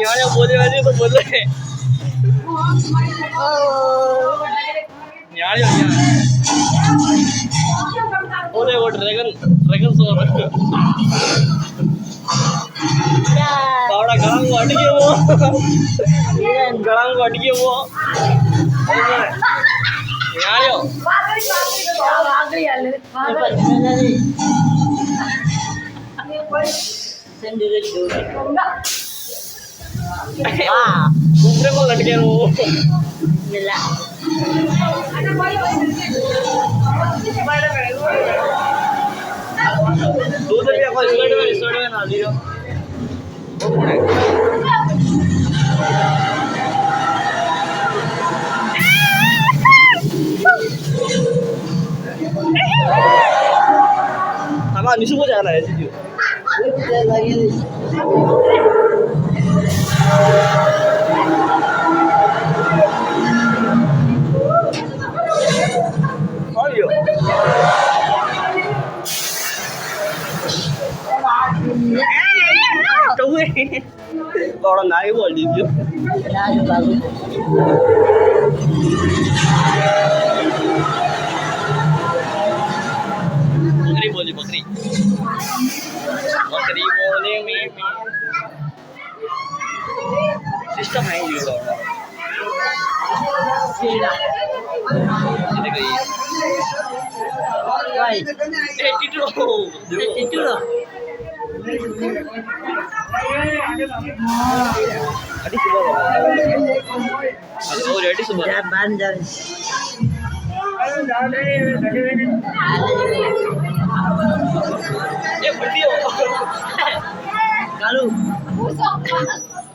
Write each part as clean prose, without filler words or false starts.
यहाँ बोले वैसे तो बोल रहे बोले वो ड्रैगन ड्रैगन सो बावड़ा गलांग अट गया वो गलांग अट गया वो यहाँ यो दूसरे को लट गया वो मिला दूसरे भी कोई रिसोर्ट में ना दियो हमारा निशु को जाना है जी Orang naik boleh dia. Bukri boleh bukri. Bukri boleh meme. Sistem है ये तो. Ini kaya. Why? Tidur. Adi sudah. Oh, ready sudah. Ya, bandar. ये बढ़ती हो कालू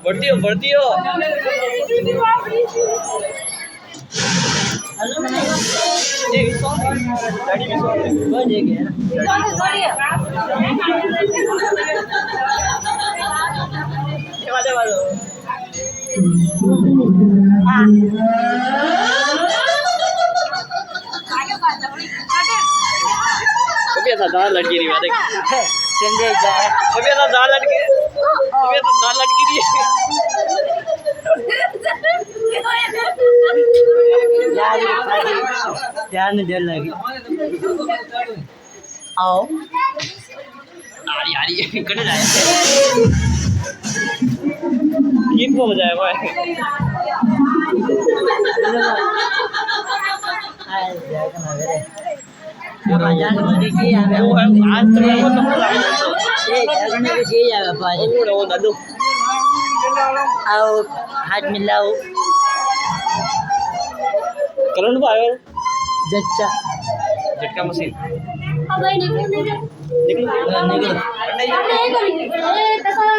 बढ़ती हो ये सॉन्ग गाड़ी में सॉन्ग बज गया सॉन्ग सॉरी ये वाले हां कभी ऐसा दाल लड़की रही बात है संजय जाए कभी ऐसा दाल लड़की कभी ऐसा दाल लड़की रही यार ध्यान दे लगी आओ यार कटे जाए गीत को बजाए भाई आज आओ हाथ मिलाओ करंट पाए झटका मशीन निकलो